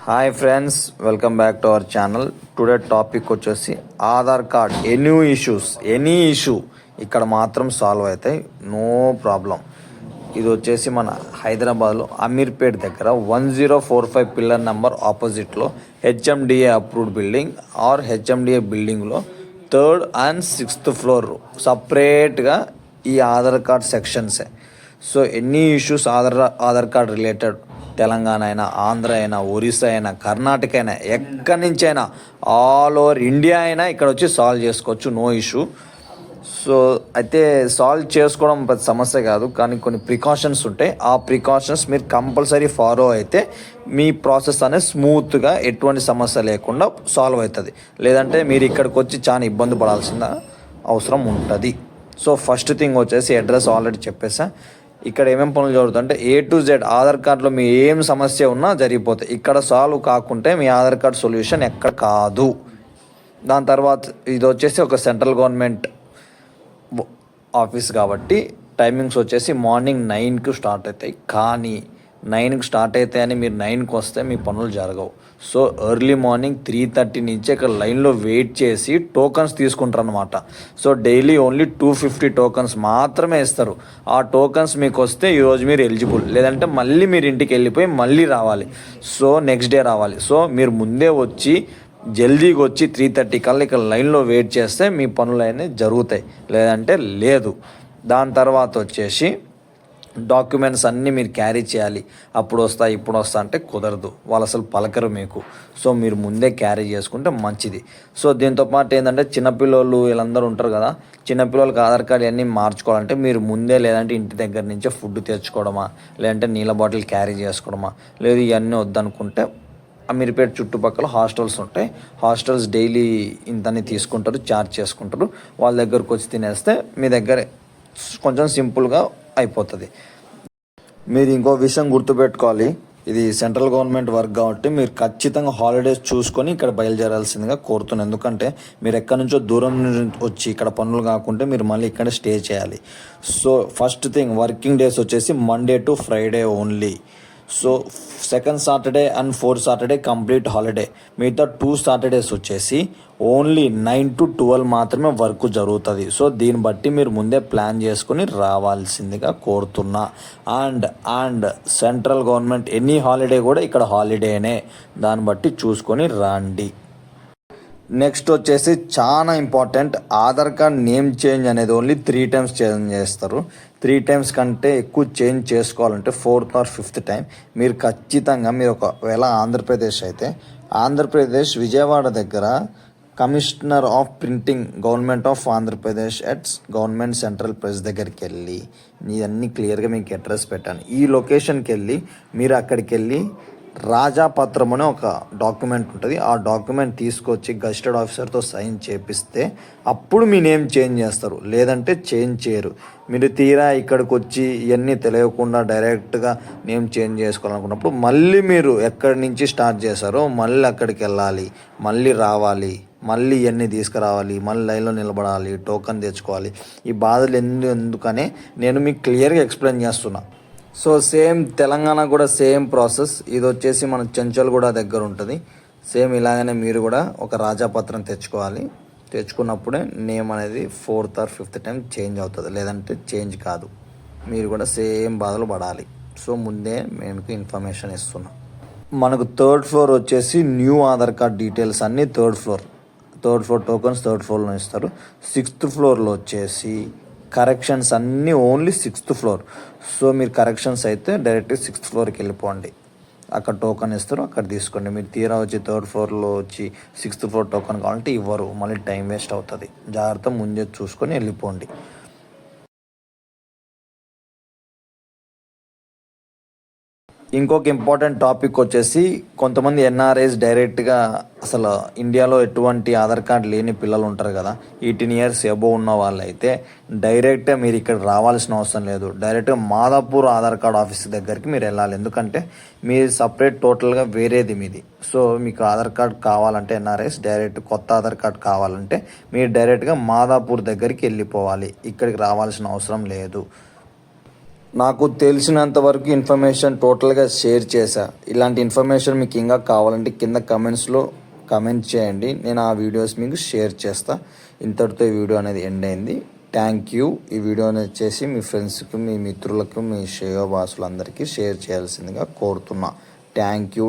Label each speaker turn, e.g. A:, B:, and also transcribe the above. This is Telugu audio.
A: Hi friends, welcome back to our channel. Today topic వచ్చేసి ఆధార్ కార్డ్ ఎనీ ఇష్యూ ఇక్కడ మాత్రం సాల్వ్ అవుతాయి, నో ప్రాబ్లం. ఇది వచ్చేసి మన హైదరాబాద్లో అమీర్పేట్ దగ్గర 1045 పిల్లర్ నెంబర్ ఆపోజిట్లో HMDA approved building or HMDA బిల్డింగ్లో 3rd and 6th ఫ్లోర్ సపరేట్గా ఈ ఆధార్ కార్డ్ సెక్షన్సే. సో ఎన్ని issues Aadhaar card related Telangana అయినా, ఆంధ్ర అయినా, ఒరిస్సా అయినా, కర్ణాటక అయినా, ఎక్కడి నుంచి అయినా, ఆల్ ఓవర్ ఇండియా అయినా ఇక్కడ వచ్చి సాల్వ్ చేసుకోవచ్చు, నో ఇష్యూ. సో అయితే సాల్వ్ చేసుకోవడం పెద్ద సమస్య కాదు, కానీ కొన్ని ప్రికాషన్స్ ఉంటాయి. ఆ ప్రికాషన్స్ మీరు కంపల్సరీ ఫాలో అయితే మీ ప్రాసెస్ అనేది స్మూత్గా ఎటువంటి సమస్య లేకుండా సాల్వ్ అవుతుంది. లేదంటే మీరు ఇక్కడికి వచ్చి చాలా ఇబ్బంది పడాల్సిన అవసరం ఉంటుంది. సో ఫస్ట్ థింగ్ వచ్చేసి అడ్రస్ ఆల్రెడీ చెప్పేసా. ఇక్కడ ఏమేమి పనులు జరుగుతుందంటే A to Z ఆధార్ కార్డులో మీ ఏం సమస్య ఉన్నా జరిగిపోతాయి. ఇక్కడ సాల్వ్ కాకుంటే మీ ఆధార్ కార్డ్ సొల్యూషన్ ఎక్కడ కాదు. దాని తర్వాత ఇది వచ్చేసి ఒక సెంట్రల్ గవర్నమెంట్ ఆఫీస్ కాబట్టి టైమింగ్స్ వచ్చేసి మార్నింగ్ 9కి స్టార్ట్ అవుతాయి. కానీ 9కి స్టార్ట్ అవుతాయని మీరు 9కి వస్తే మీ పనులు జరగవు. సో ఎర్లీ మార్నింగ్ 3:30 నుంచి ఇక్కడ లైన్లో వెయిట్ చేసి టోకన్స్ తీసుకుంటారు అనమాట. సో డైలీ ఓన్లీ 250 టోకన్స్ మాత్రమే ఇస్తారు. ఆ టోకన్స్ మీకు వస్తే ఈరోజు మీరు ఎలిజిబుల్, లేదంటే మళ్ళీ మీరు ఇంటికి వెళ్ళిపోయి మళ్ళీ రావాలి. సో నెక్స్ట్ డే రావాలి. సో మీరు ముందే వచ్చి జల్దీగా వచ్చి 3:30 కల్లా ఇక్కడ లైన్లో వెయిట్ చేస్తే మీ పనులు అనేవి జరుగుతాయి, లేదంటే లేదు. దాని తర్వాత వచ్చేసి డాక్యుమెంట్స్ అన్నీ మీరు క్యారీ చేయాలి. అప్పుడు వస్తా ఇప్పుడు వస్తా అంటే కుదరదు, వాళ్ళు అసలు పలకరు మీకు. సో మీరు ముందే క్యారీ చేసుకుంటే మంచిది. సో దీంతో పాటు ఏంటంటే చిన్నపిల్లలు వీళ్ళందరూ ఉంటారు కదా, చిన్నపిల్లలకి ఆధార్ కార్డు ఇవన్నీ మార్చుకోవాలంటే మీరు ముందే, లేదంటే ఇంటి దగ్గర నుంచే ఫుడ్ తెచ్చుకోవడమా, లేదంటే నీళ్ళ బాటిల్ క్యారీ చేసుకోవడమా, లేదు ఇవన్నీ వద్దనుకుంటే అమీర్పేట చుట్టుపక్కల హాస్టల్స్ ఉంటాయి. హాస్టల్స్ డైలీ ఇంతని తీసుకుంటారు, ఛార్జ్ చేసుకుంటారు. వాళ్ళ దగ్గరకు వచ్చి తినేస్తే మీ దగ్గర కొంచెం సింపుల్గా అయిపోతుంది. మీరు ఇంకో విషయం గుర్తుపెట్టుకోవాలి, ఇది సెంట్రల్ గవర్నమెంట్ వర్క్ కాబట్టి మీరు ఖచ్చితంగా హాలిడేస్ చూసుకొని ఇక్కడ బయలుదేరాల్సిందిగా కోరుతున్నాను. ఎందుకంటే మీరు ఎక్కడి నుంచో దూరం నుంచి వచ్చి ఇక్కడ పనులు కాకుంటే మీరు మళ్ళీ ఇక్కడ స్టే చేయాలి. So first thing, working days వచ్చేసి Monday to Friday only. So second Saturday and fourth Saturday complete holiday. మిగతా 2 సాటర్డేస్ వచ్చేసి ఓన్లీ 9 to 12 మాత్రమే వర్క్ జరుగుతుంది. సో దీన్ని బట్టి మీరు ముందే ప్లాన్ చేసుకుని రావాల్సిందిగా కోరుతున్నా. And central government any holiday కూడా ఇక్కడ హాలిడేనే, దాన్ని బట్టి చూసుకొని రండి. నెక్స్ట్ వచ్చేసి చాలా important, Aadhaar card name change అనేది ఓన్లీ 3 times చేంజ్ చేస్తారు. 3 times కంటే ఎక్కువ చేంజ్ చేసుకోవాలంటే 4th or 5th టైం మీరు ఖచ్చితంగా, మీరు ఒకవేళ ఆంధ్రప్రదేశ్ అయితే ఆంధ్రప్రదేశ్ విజయవాడ దగ్గర commissioner of printing government of Andhra Pradesh its government central press దగ్గరికి వెళ్ళి ఇవన్నీ క్లియర్గా మీకు అడ్రస్ పెట్టాను. ఈ లొకేషన్కి వెళ్ళి మీరు అక్కడికి వెళ్ళి రాజాపత్రం అనే ఒక డాక్యుమెంట్ ఉంటుంది. ఆ డాక్యుమెంట్ తీసుకొచ్చి గజిస్టర్డ్ ఆఫీసర్తో సైన్ చేపిస్తే అప్పుడు మీ నేమ్ చేంజ్ చేస్తారు, లేదంటే చేంజ్ చేయరు. మీరు తీరా ఇక్కడికి వచ్చి ఇవన్నీ తెలియకుండా డైరెక్ట్గా నేమ్ చేంజ్ చేసుకోవాలనుకున్నప్పుడు మళ్ళీ మీరు ఎక్కడి నుంచి స్టార్ట్ చేశారో మళ్ళీ అక్కడికి వెళ్ళాలి, మళ్ళీ రావాలి, మళ్ళీ ఇవన్నీ తీసుకురావాలి, మళ్ళీ లైన్లో నిలబడాలి, టోకన్ తెచ్చుకోవాలి. ఈ బాధలు ఎందుకనే నేను మీకు క్లియర్గా ఎక్స్ప్లెయిన్ చేస్తున్నా. సో సేమ్ తెలంగాణ కూడా సేమ్ ప్రాసెస్. ఇది వచ్చేసి మన చెంచల్గూడ దగ్గర ఉంటుంది. సేమ్ ఇలాగనే మీరు కూడా ఒక రాజాపత్రం తెచ్చుకోవాలి. తెచ్చుకున్నప్పుడే నేమ్ అనేది 4th or 5th time change అవుతుంది, లేదంటే చేంజ్ కాదు. మీరు కూడా సేమ్ బాధలు పడాలి. సో ముందే మేము ఇన్ఫర్మేషన్ ఇస్తున్నాం. మనకు 3rd ఫ్లోర్ వచ్చేసి న్యూ ఆధార్ కార్డ్ డీటెయిల్స్ అన్నీ 3rd ఫ్లోర్ టోకన్స్ 3rd ఫ్లోర్లో ఇస్తారు. 6th ఫ్లోర్లో వచ్చేసి కరెక్షన్స్ అన్నీ ఓన్లీ 6th ఫ్లోర్. సో మీరు కరెక్షన్స్ అయితే డైరెక్ట్గా 6th ఫ్లోర్కి వెళ్ళిపోండి, అక్కడ టోకన్ ఇస్తారు, అక్కడ తీసుకోండి. మీరు తీరా వచ్చి 3rd ఫ్లోర్లో వచ్చి 6th ఫ్లోర్ టోకన్ కావాలంటే ఇవ్వరు, మళ్ళీ టైం వేస్ట్ అవుతుంది. జాగ్రత్త ముందే చూసుకొని వెళ్ళిపోండి. ఇంకొక ఇంపార్టెంట్ టాపిక్ వచ్చేసి కొంతమంది ఎన్ఆర్ఐస్ డైరెక్ట్గా అసలు ఇండియాలో ఎటువంటి ఆధార్ కార్డ్ లేని పిల్లలు ఉంటారు కదా, 18 years అబోవ్ ఉన్న వాళ్ళు అయితే డైరెక్ట్గా మీరు ఇక్కడ రావాల్సిన అవసరం లేదు. డైరెక్ట్గా మాదాపూర్ ఆధార్ కార్డ్ ఆఫీస్ దగ్గరికి మీరు వెళ్ళాలి. ఎందుకంటే మీరు సపరేట్ టోటల్గా వేరేది మీది. సో మీకు ఆధార్ కార్డ్ కావాలంటే ఎన్ఆర్ఐస్ డైరెక్ట్ కొత్త ఆధార్ కార్డ్ కావాలంటే మీరు డైరెక్ట్గా మాదాపూర్ దగ్గరికి వెళ్ళిపోవాలి, ఇక్కడికి రావాల్సిన అవసరం లేదు. నాకు తెలిసినంత వరకు ఇన్ఫర్మేషన్ టోటల్గా షేర్ చేశా. ఇలాంటి ఇన్ఫర్మేషన్ మీకు ఇంకా కావాలంటే కింద కమెంట్స్లో కమెంట్ చేయండి, నేను ఆ వీడియోస్ మీకు షేర్ చేస్తా. ఇంతటితో ఈ వీడియో అనేది ఎండ్ అయింది. Thank you. ఈ వీడియోని వచ్చేసి మీ ఫ్రెండ్స్కి, మీ మిత్రులకు, మీ శ్రేయోభాసులందరికీ షేర్ చేయాల్సిందిగా కోరుతున్నా. Thank you.